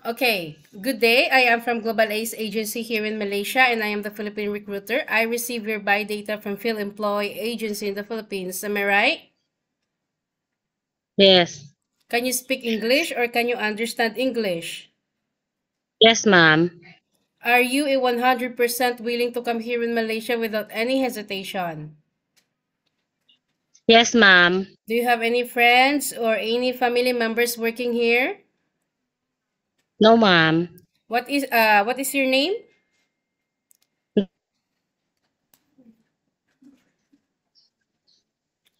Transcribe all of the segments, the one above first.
Okay, good day. I am from Global Ace Agency here in Malaysia and I am the Philippine recruiter. I receive your buy data from PhilEmploy Agency in the Philippines. Am I right? Yes. Can you speak English or can you understand English? Yes, ma'am. Are you a 100% willing to come here in Malaysia without any hesitation? Yes, ma'am. Do you have any friends or any family members working here? No, ma'am. What is your name?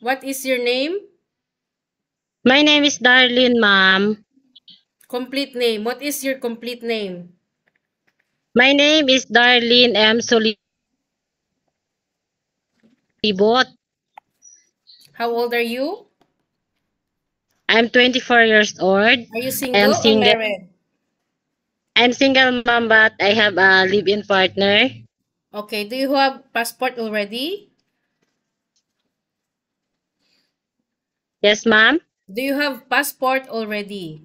What is your name? My name is Darlene, ma'am. Complete name. What is your complete name? My name is Darlene M. Solibot. How old are you? I'm 24 years old. Are you I am single or single. married? I'm single, ma'am, but I have a live-in partner. Okay, do you have passport already? Yes, ma'am. Do you have passport already?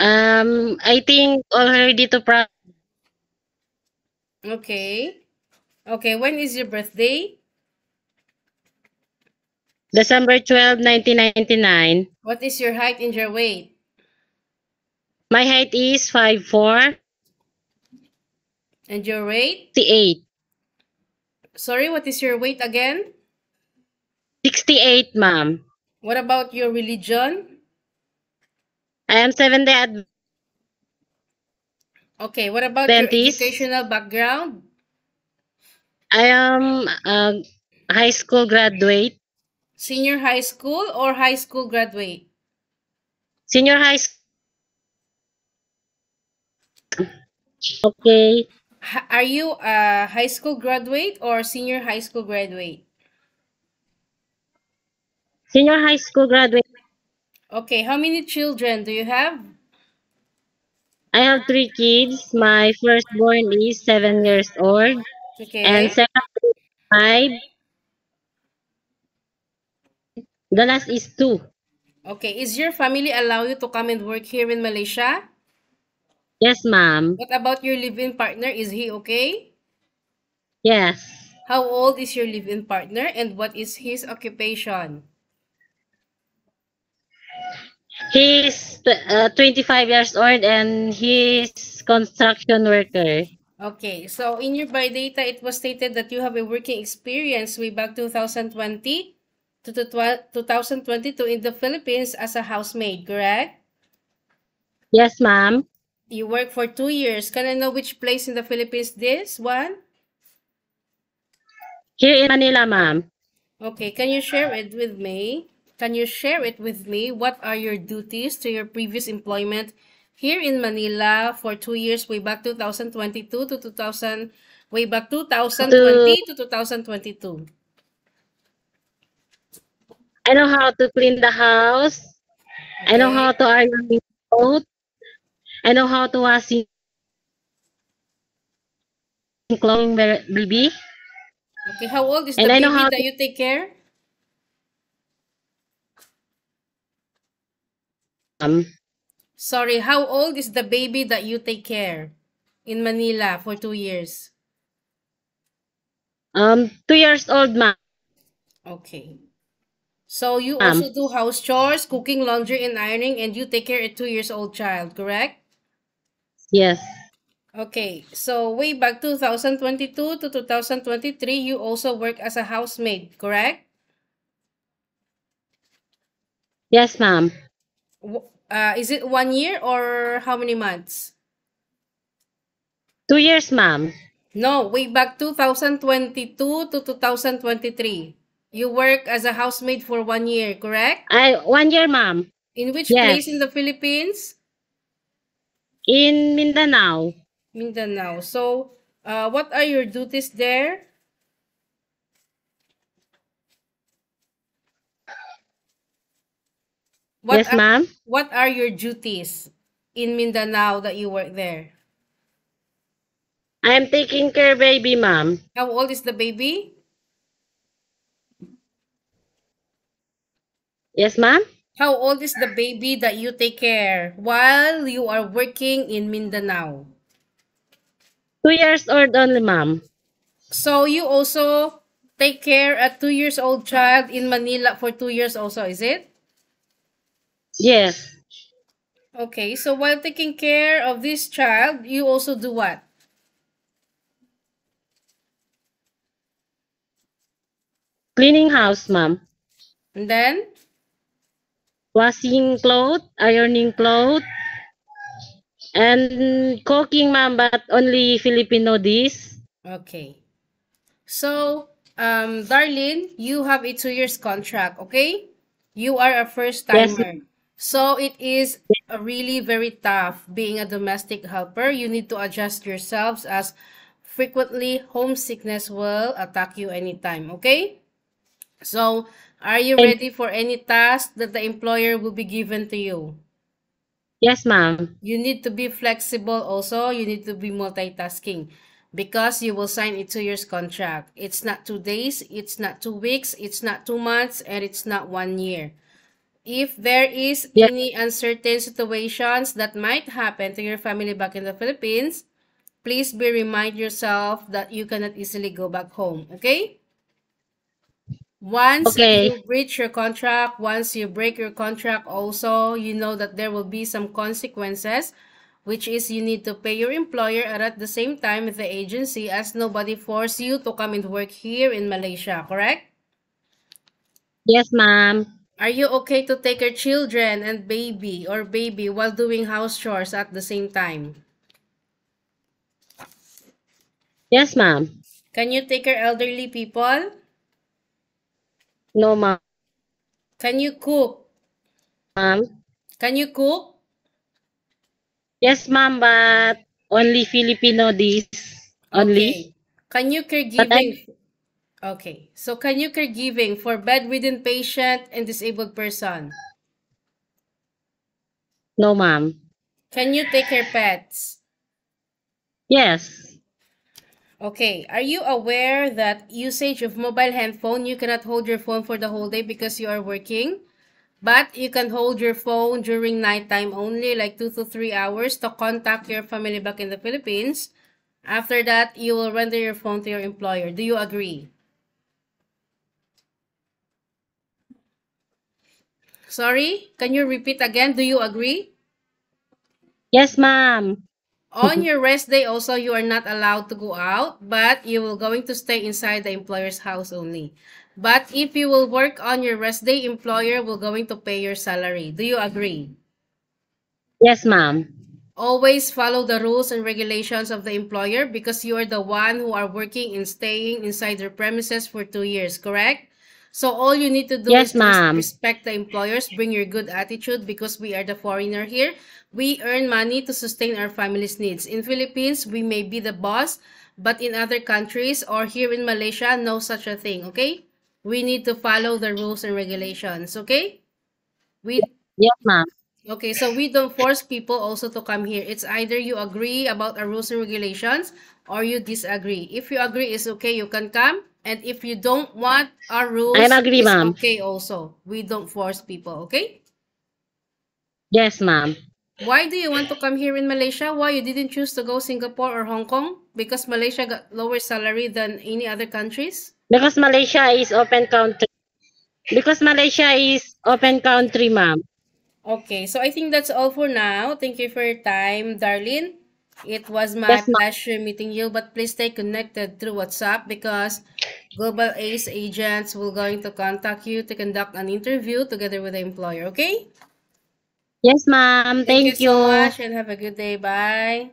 I think already to Okay. Okay, when is your birthday? December 12, 1999. What is your height and your weight? My height is 5'4", And your weight? 68. Sorry, what is your weight again? 68, ma'am. What about your religion? I am Seventh-day Okay, what about your Adventist. educational background? I am a high school graduate. Senior high school or high school graduate? Senior high school. Okay. Are you a high school graduate or senior high school graduate? Senior high school graduate. Okay, how many children do you have? I have three kids. My firstborn is 7 years old, and Okay. second is 5. The last is 2. Okay, is your family allow you to come and work here in Malaysia? Yes, ma'am. What about your live-in partner? Is he okay? Yes. How old is your live-in partner and what is his occupation? He's 25 years old and he's construction worker. Okay, so in your biodata, it was stated that you have a working experience way back 2020 to 2022 in the Philippines as a housemaid, correct? Yes, ma'am. You worked for 2 years. Can I know which place in the Philippines this one? Here in Manila, ma'am. Okay, can you share it with me? Can you share it with me? What are your duties to your previous employment here in Manila for 2 years, way back 2022 to 2000, way back To 2020 to 2022? I know how to clean the house. I know Okay. how to iron clothes. I know how to washing clothes, baby. Okay, how old is the And I know baby how that to you take care? um, Sorry, how old is the baby that you take care in Manila for 2 years? 2 years old, ma'am. Okay. So you also do house chores, cooking, laundry, and ironing, and you take care of a 2 years old child, correct? Yes. Okay, so way back 2022 to 2023, you also work as a housemaid, correct? Yes, ma'am. Is it 1 year or how many months? 2 years, ma'am. No, way back 2022 to 2023. You work as a housemaid for 1 year, correct? 1 year, ma'am. In which place in Yes. the Philippines? In Mindanao. Mindanao. So, what are your duties there? What Yes, are, ma'am. what are your duties in Mindanao that you work there? I'm taking care baby, ma'am. How old is the baby? Yes, ma'am. How old is the baby that you take care while you are working in Mindanao? 2 years old only, ma'am. So you also take care a 2 years old child in Manila for 2 years also, is it? Yes. Okay, so while taking care of this child, you also do what? Cleaning house, ma'am. And then? Washing clothes, ironing clothes, and cooking, ma'am, but only Filipino dish. Okay. So, Darlene, you have a 2 years contract, okay? You are a first Yes, timer. So it is really very tough being a domestic helper. You need to adjust yourselves as frequently homesickness will attack you anytime, okay? So, are you ma'am. ready for any task that the employer will be given to you? Yes, ma'am. You need to be flexible also. You need to be multitasking because you will sign a 2 years contract. It's not 2 days, it's not 2 weeks, it's not 2 months, and it's not 1 year. If there is Yes, any uncertain situations that might happen to your family back in the Philippines, please be remind yourself that you cannot easily go back home, okay? Once okay. you breach your contract, once you break your contract also, you know that there will be some consequences, which is you need to pay your employer and at the same time the agency as nobody forced you to come and work here in Malaysia, correct? Yes, ma'am. Are you okay to take your children and baby while doing house chores at the same time? Yes, ma'am. Can you take your elderly people? No, ma'am. Can you cook? Can you cook? Yes, ma'am, but only Filipino dish only. Okay. Can you But I caregiving? Okay. So can you caregiving for bedridden patient and disabled person? no, ma'am. Can you take care pets? Yes. Okay. Are you aware that usage of mobile handphone, you cannot hold your phone for the whole day because you are working? But you can hold your phone during nighttime only, like 2 to 3 hours, to contact your family back in the Philippines. After that, you will render your phone to your employer. Do you agree? Sorry, can you repeat again? Do you agree? Yes, ma'am. On your rest day also, you are not allowed to go out, but you will going to stay inside the employer's house only. But if you will work on your rest day, employer will going to pay your salary. Do you agree? Yes, ma'am. Always follow the rules and regulations of the employer because you are the one who are working and staying inside their premises for 2 years, correct? So all you need to do is Yes, to ma'am. respect the employers, bring your good attitude because we are the foreigner here. We earn money to sustain our family's needs. In Philippines, we may be the boss, but in other countries or here in Malaysia, no such a thing, okay? We need to follow the rules and regulations, okay? We Yes, ma'am. Okay, so we don't force people also to come here. It's either you agree about our rules and regulations or you disagree. If you agree, it's okay, you can come. And if you don't want our I'm rules, agree, it's ma'am. okay also. We don't force people, okay? Yes, ma'am. Why do you want to come here in Malaysia? Why you didn't choose to go Singapore or Hong Kong? Because Malaysia got lower salary than any other countries? Because Malaysia is open country. Because Malaysia is open country, ma'am. Okay, so I think that's all for now. Thank you for your time, Darlene. It was my Yes, ma'am. pleasure meeting you, but please stay connected through WhatsApp because Global Ace agents will going to contact you to conduct an interview together with the employer, okay? Yes, ma'am. Thank you Thank so you. much and have a good day. Bye.